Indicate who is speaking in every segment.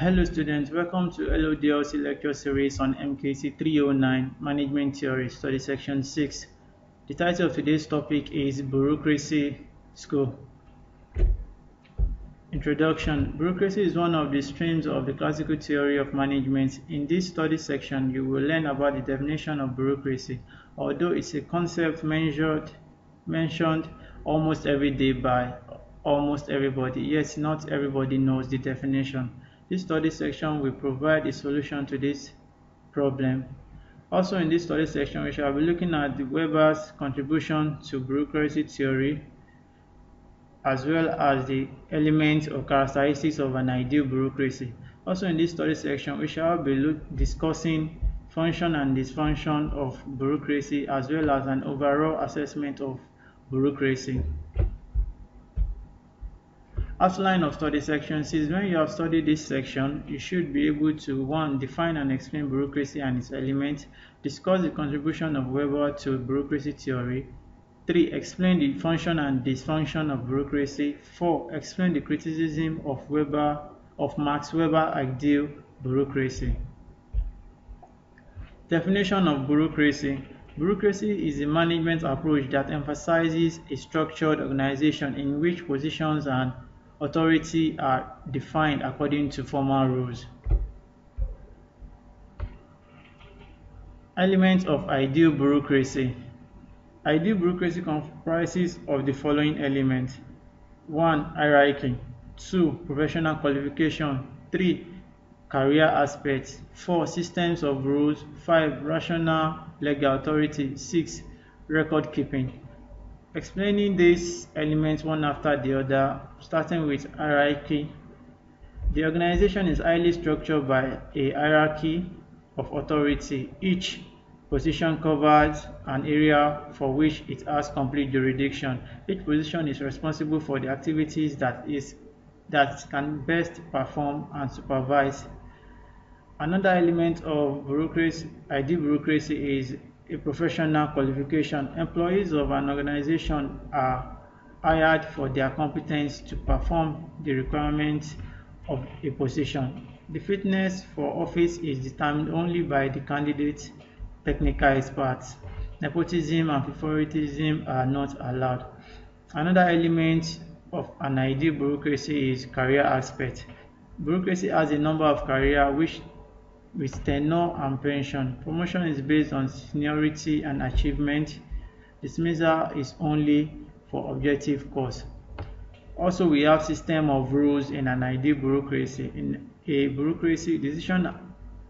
Speaker 1: Hello students, welcome to LODLC lecture series on MKC 309 Management Theory Study Section 6. The title of today's topic is Bureaucracy School. Introduction. Bureaucracy is one of the streams of the classical theory of management. In this study section, you will learn about the definition of bureaucracy. Although it's a concept mentioned almost every day by almost everybody, yet not everybody knows the definition. This study section will provide a solution to this problem. Also in this study section, we shall be looking at Weber's contribution to bureaucracy theory, as well as the elements or characteristics of an ideal bureaucracy. Also in this study section, we shall be discussing function and dysfunction of bureaucracy, as well as an overall assessment of bureaucracy. Outline of study section. Since when you have studied this section, you should be able to 1. Define and explain bureaucracy and its elements, discuss the contribution of Weber to bureaucracy theory, 3. Explain the function and dysfunction of bureaucracy, 4. Explain the criticism of Max Weber ideal bureaucracy. Definition of bureaucracy. Bureaucracy is a management approach that emphasizes a structured organization in which positions and authority are defined according to formal rules. Elements of ideal bureaucracy. Ideal bureaucracy comprises of the following elements: 1. Hierarchy, 2. Professional qualification, 3. Career aspects, 4. Systems of rules, 5. Rational legal authority, 6. Record keeping. Explaining these elements one after the other, starting with hierarchy. The organization is highly structured by a hierarchy of authority. Each position covers an area for which it has complete jurisdiction. Each position is responsible for the activities that can best perform and supervise. Another element of ideal bureaucracy is a professional qualification. Employees of an organization are hired for their competence to perform the requirements of a position. The fitness for office is determined only by the candidate's technical experts. Nepotism and favoritism are not allowed. Another element of an ideal bureaucracy is career aspect. Bureaucracy has a number of careers with tenure and pension. Promotion is based on seniority and achievement. Dismissal is only for objective cause. Also, we have system of rules in an ideal bureaucracy. In a bureaucracy, decisions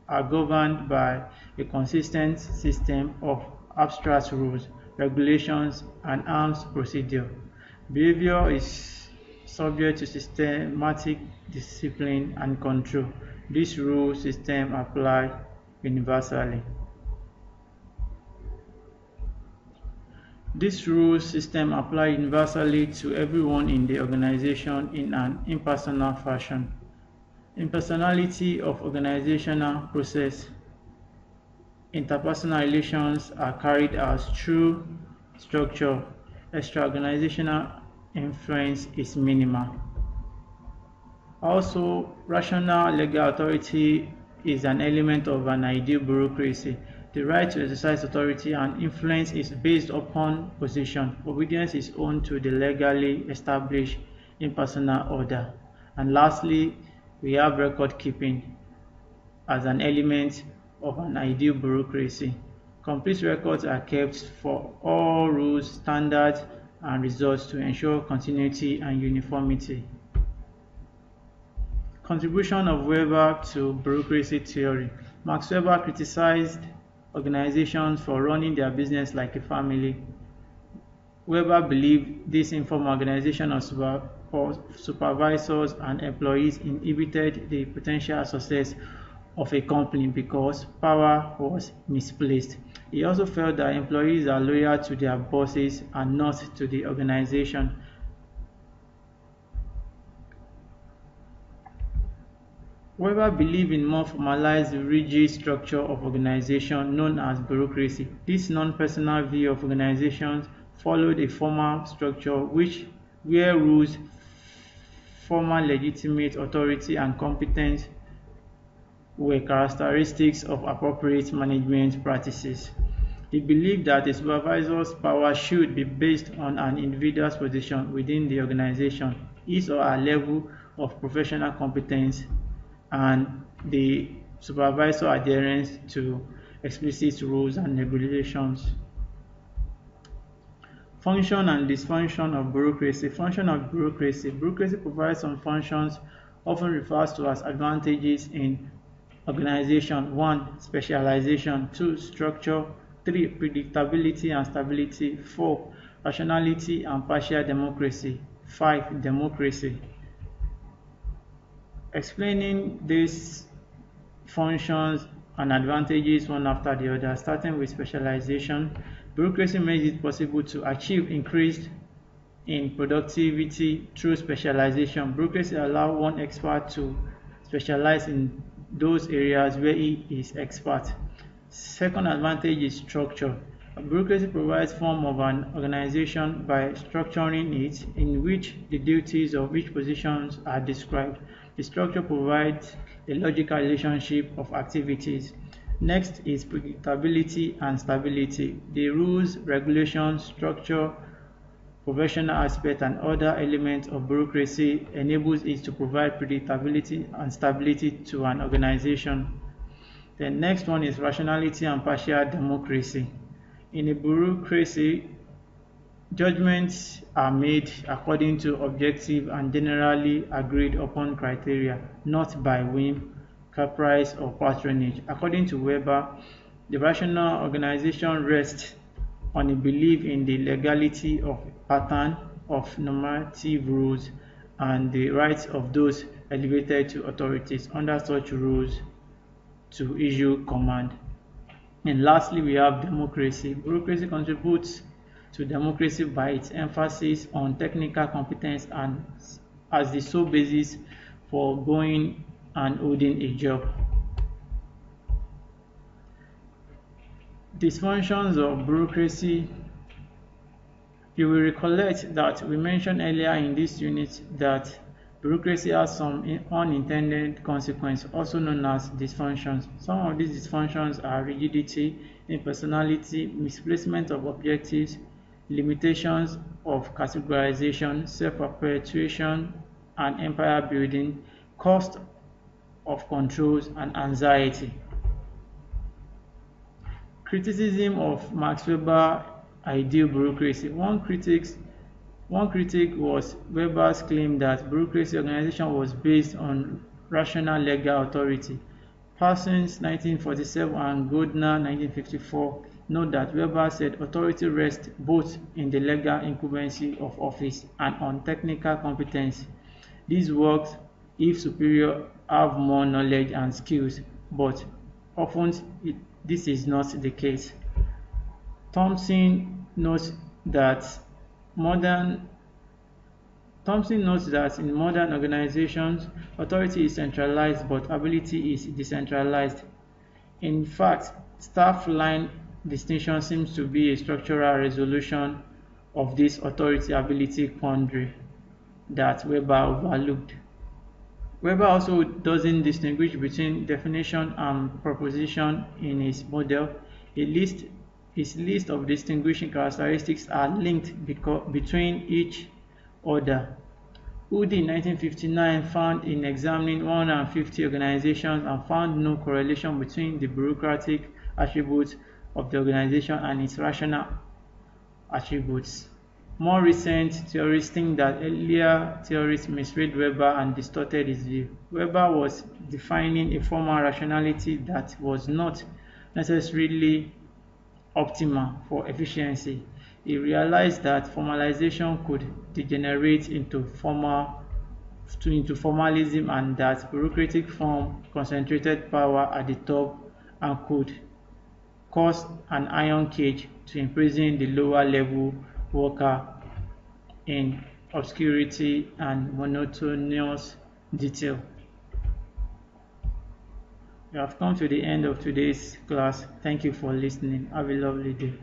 Speaker 1: are governed by a consistent system of abstract rules, regulations, and arms procedure. Behavior is subject to systematic discipline and control. This rule system applies universally. This rule system applies universally to everyone in the organization in an impersonal fashion. Impersonality of organizational process. Interpersonal relations are carried out through structure. Extra-organizational influence is minimal. Also, rational legal authority is an element of an ideal bureaucracy. The right to exercise authority and influence is based upon position. Obedience is owed to the legally established impersonal order. And lastly, we have record keeping as an element of an ideal bureaucracy. Complete records are kept for all rules, standards, and results to ensure continuity and uniformity. Contribution of Weber to bureaucracy theory. Max Weber criticized organizations for running their business like a family. Weber believed this informal organization of supervisors and employees inhibited the potential success of a company because power was misplaced. He also felt that employees are loyal to their bosses and not to the organization. Weber believed in more formalized, rigid structure of organization known as bureaucracy. This non-personal view of organizations followed a formal structure where rules, formal legitimate authority, and competence were characteristics of appropriate management practices. He believed that a supervisor's power should be based on an individual's position within the organization, his or her level of professional competence, and the supervisor adherence to explicit rules and regulations. Function and dysfunction of bureaucracy. Function of bureaucracy. Bureaucracy provides some functions often referred to as advantages in organization. 1. Specialization. 2. Structure. 3. Predictability and stability. 4. Rationality and partial democracy. 5. Democracy. Explaining these functions and advantages one after the other, starting with specialization. Bureaucracy makes it possible to achieve increase in productivity through specialization. Bureaucracy allows one expert to specialize in those areas where he is expert. Second advantage is structure. Bureaucracy provides form of an organization by structuring it, in which the duties of each position are described. The structure provides a logical relationship of activities. Next is predictability and stability. The rules, regulations, structure, professional aspect, and other elements of bureaucracy enables it to provide predictability and stability to an organization. The next one is rationality and partial democracy. In a bureaucracy, judgments are made according to objective and generally agreed upon criteria, not by whim, caprice, or patronage. According to Weber, the rational organization rests on a belief in the legality of pattern of normative rules and the rights of those elevated to authorities under such rules to issue command. And lastly, we have democracy. Bureaucracy contributes to democracy by its emphasis on technical competence and as the sole basis for going and holding a job. Dysfunctions of bureaucracy. You will recollect that we mentioned earlier in this unit that bureaucracy has some unintended consequences, also known as dysfunctions. Some of these dysfunctions are rigidity, impersonality, misplacement of objectives, limitations of categorization, self-perpetuation and empire building, cost of controls, and anxiety. Criticism of Max Weber's ideal bureaucracy. One critic was Weber's claim that bureaucracy organization was based on rational legal authority. Parsons 1947 and Goldner 1954 note that Weber said authority rests both in the legal incumbency of office and on technical competence. These works, if superior, have more knowledge and skills, but often this is not the case. Thompson notes that in modern organizations, authority is centralized but ability is decentralized. In fact, staff line distinction seems to be a structural resolution of this authority-ability quandary that Weber overlooked. Weber also doesn't distinguish between definition and proposition in his model. His list of distinguishing characteristics are linked between each other. Wood in 1959 found in examining 150 organizations and found no correlation between the bureaucratic attributes of the organization and its rational attributes. More recent theorists think that earlier theorists misread Weber and distorted his view. Weber was defining a formal rationality that was not necessarily optimal for efficiency. He realized that formalization could degenerate into formalism and that bureaucratic form concentrated power at the top and could cause an iron cage to imprison the lower level worker in obscurity and monotonous detail. We have come to the end of today's class. Thank you for listening. Have a lovely day.